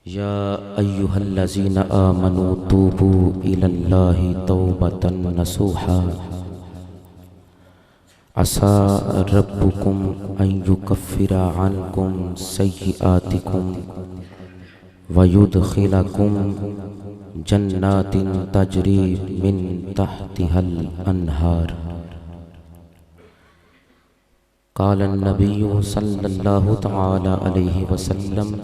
یا ایہا الذین آمنوا توبوا الی اللہ توبۃ نصوحا عسى ربکم ان یکفر عنکم سیئاتکم ویدخلکم جنات تجری من تحتها الانہار۔ قال النبی صلی اللہ تعالی علیہ وسلم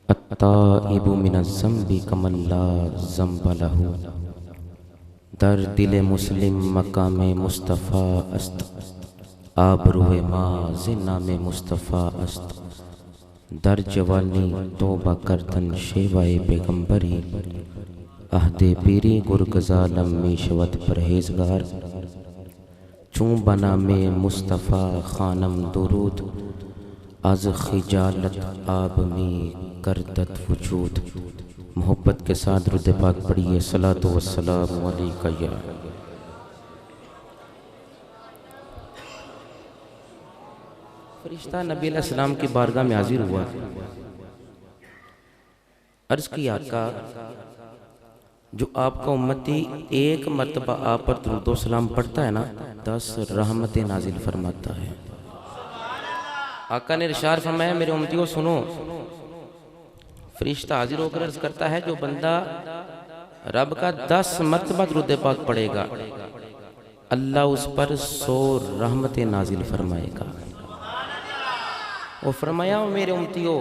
التائب من الذنب کمن لا ذنب لہ۔ در دل مسلم مقام مصطفیٰ است، آبرو ما نام مصطفیٰ است۔ در جوانی توبہ کردن شیوائے پیغمبری، عہد پیری گرگزا لمی شود پرہیزگار۔ چون بنام مصطفیٰ خانم درود، از خجالت آب می گردد وجود۔ محبت کے ساتھ درود پاک پڑھیے، صلاۃ والسلام علیکہ یا فرشتہ نبی علیہ السلام کی بارگاہ میں حاضر ہوا، عرض کی آقا جو آپ کا امتی ایک مرتبہ آپ پر درود و سلام پڑھتا ہے نا، 10 رحمتیں نازل فرماتا ہے۔ آقا نے ارشاد فرمایا میرے امتیوں سنو، فرشتہ حاضر ہو کر عرض کرتا ہے جو بندہ رب کا 10 مرتبہ درود پاک پڑھے گا، اللہ اس پر 100 رحمتیں نازل فرمائے گا۔ وہ فرمایا میرے امتیوں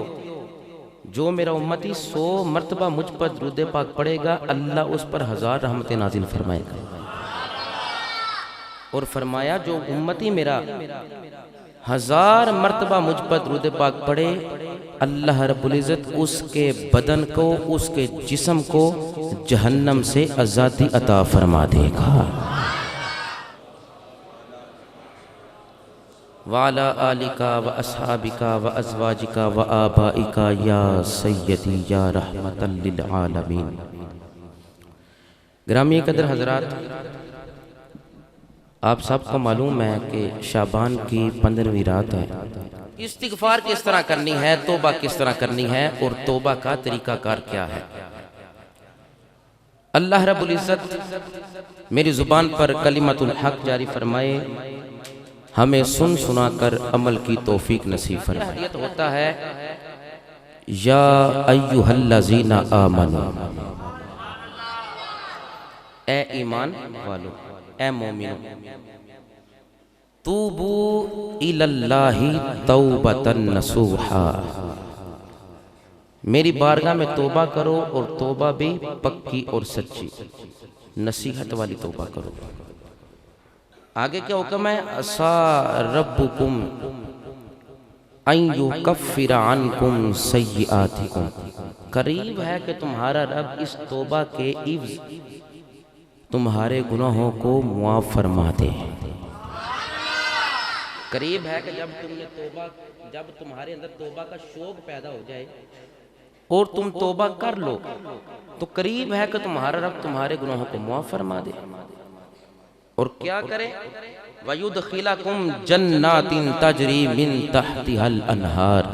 جو میرا امتی 100 مرتبہ مجھ پر درود پاک پڑھے گا، اللہ اس پر 1000 رحمتیں نازل فرمائے گا۔ اور فرمایا جو امتی میرا 1000 مرتبہ مجھ پر درود پاک پڑھے، اللہ رب العزت اس کے بدن کو، اس کے جسم کو جہنم سے آزادی عطا فرما دے گا۔ وَعَلَىٰ آلِكَ وَأَصْحَابِكَ وَأَزْوَاجِكَ وَآبَائِكَ یا سیدی یا رحمت للعالمین۔ گرامی قدر حضرات، آپ سب کو معلوم ہے کہ شعبان کی 15ویں رات ہے۔ استغفار کس طرح کرنی ہے، توبہ کس طرح کرنی ہے، اور توبہ کا طریقہ کار کیا ہے۔ اللہ رب العزت میری زبان پر کلمۃ الحق جاری فرمائے، ہمیں سن سنا کر عمل کی توفیق نصیب فرمائے۔ یہ ہوتا ہے یا ایھا الذین آمنوا، اے ایمان والو، اے مومنو، توبوا الی اللہ توبۃ نصوحا، میری بارگاہ میں توبہ کرو، اور توبہ بھی پکی اور سچی، نصیحت والی توبہ کرو۔ آگے کیا حکم ہے؟ عسیٰ ربکم ان یکفر عنکم سیئاتکم، قریب ہے کہ تمہارا رب اس توبہ کے عوض تمہارے گناہوں کو معاف فرما دے۔ قریب ہے کہ جب تمہارے اندر توبہ کا شوق پیدا ہو جائے اور تم توبہ کر لو، تو قریب ہے کہ تمہارا رب تمہارے گناہوں کو معاف فرما دے۔ اور کیا کرے؟ وَيُدْخِلَكُمْ جَنَّاتٍ تَجْرِي مِن تَحْتِهَا الْأَنْهَارِ،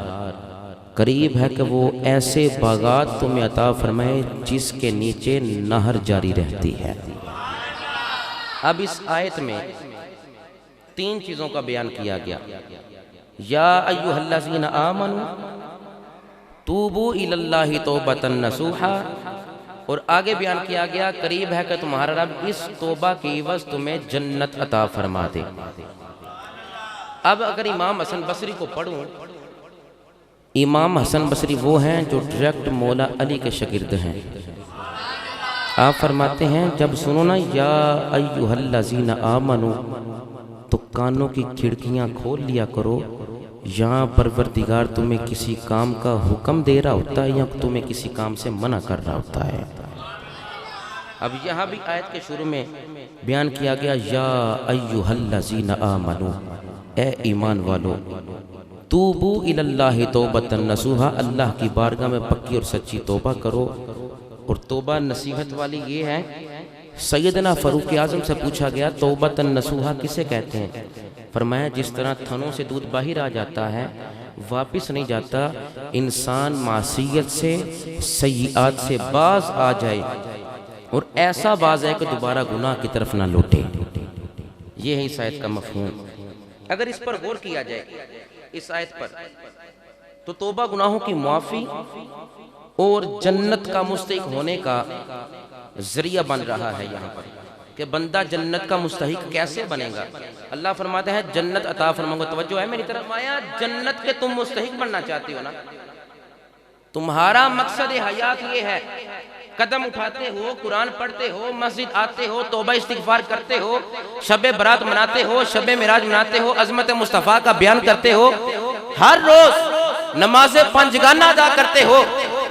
قریب ہے کہ وہ ایسے باغات تمہیں عطا فرمائے جس کے نیچے نہر جاری رہتی ہے۔ اب اس آیت میں 3 چیزوں کا بیان کیا گیا۔ یا ایھا الذین آمنوا توبوا الی اللہ توبۃ نصوحا، اور آگے بیان کیا گیا قریب ہے کہ تمہارا رب اس توبہ کی عوض تمہیں جنت عطا فرما دے۔ اب اگر امام حسن بصری کو پڑھوں، امام حسن بصری وہ ہیں جو ڈائریکٹ مولا علی کے شاگرد ہیں۔ آپ فرماتے ہیں جب سنو نا یا ایھا الذین آمنوا، تو کانوں کی کھڑکیاں کھول لیا کرو، یہاں پروردگار تمہیں کسی کام کا حکم دے رہا ہوتا ہے یا تمہیں کسی کام سے منع کر رہا ہوتا ہے۔ اب یہاں بھی آیت کے شروع میں بیان کیا گیا یا ایھا الذین آمنوا، اے ایمان والو، توبوا الی اللہ توبۃ نصوحا، اللہ کی بارگاہ میں پکی اور سچی توبہ کرو۔ اور توبہ نصیحت والی یہ ہے، سیدنا فاروق اعظم سے پوچھا گیا توبۃ نصوحا کسے کہتے ہیں؟ فرمایا جس طرح تھنوں سے دودھ باہر آ جاتا ہے واپس نہیں جاتا، انسان معصیت سے سیئات سے باز آ جائے اور ایسا باز ہے کہ دوبارہ گناہ کی طرف نہ لوٹے۔ یہ ہے اس آیت کا مفہوم۔ اگر اس پر غور کیا جائے اس آیت پر تو توبہ گناہوں کی معافی اور جنت کا مستحق ہونے کا ذریعہ بن رہا ہے یہاں پر کہ بندہ جنت کا مستحق کیسے بنے گا۔ اللہ فرماتا ہے جنت عطا فرماؤں گا۔ توجہ ہے میری طرف؟ آیا جنت کے تم مستحق بننا چاہتے ہو نا، تمہارا مقصد حیات یہ ہے، قدم اٹھاتے ہو، قرآن پڑھتے ہو، مسجد آتے ہو، توبہ استغفار کرتے ہو، شب برات مناتے ہو، شب معراج مناتے ہو، عظمت مصطفیٰ کا بیان کرتے ہو، ہر روز نماز پنجگانہ ادا کرتے ہو،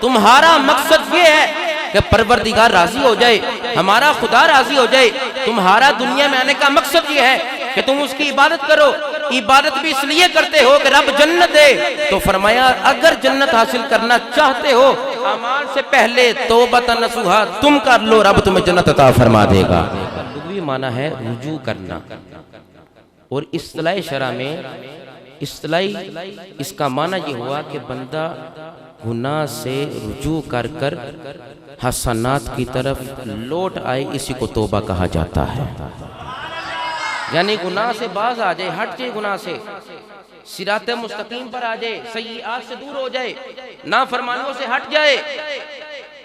تمہارا مقصد یہ ہے کہ پروردگار راضی ہو جائے، ہمارا خدا راضی ہو جائے، تمہارا دنیا میں آنے کا مقصد یہ ہے کہ تم اس کی عبادت کرو، عبادت بھی اس لیے کرتے ہو کہ رب جنت دے۔ تو فرمایا اگر جنت حاصل کرنا چاہتے ہو اعمال سے پہلے توبۃ نصوحا تم کر لو، رب تمہیں جنت عطا فرما دے گا۔ لغوی معنی ہے رجوع کرنا، اور اصطلاح شرع میں اصطلاحی اس کا معنی یہ ہوا کہ بندہ گناہ سے رجوع کر کر حسنات کی طرف لوٹ آئے، اسی کو توبہ کہا جاتا ہے۔ یعنی گناہ سے باز آ جائے، ہٹ جائے گناہ سے، صراط مستقیم پر آ جائے، سیئات سے دور ہو جائے، نافرمانیوں سے ہٹ جائے،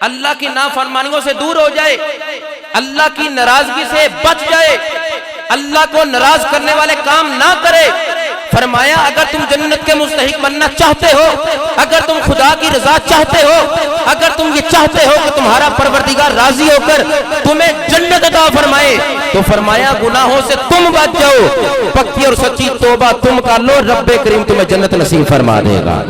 اللہ کی نافرمانیوں سے دور ہو جائے، اللہ کی ناراضگی سے بچ جائے، اللہ کو ناراض کرنے والے کام نہ کرے۔ فرمایا اگر تم جنت کے مستحق بننا چاہتے ہو، اگر تم خدا کی رضا چاہتے ہو، اگر تم یہ چاہتے ہو کہ تمہارا پروردگار راضی ہو کر تمہیں جنت عطا فرمائے، تو فرمایا گناہوں سے تم بچ جاؤ، پکی اور سچی توبہ تم کر لو، رب کریم تمہیں جنت نصیب فرما دے گا۔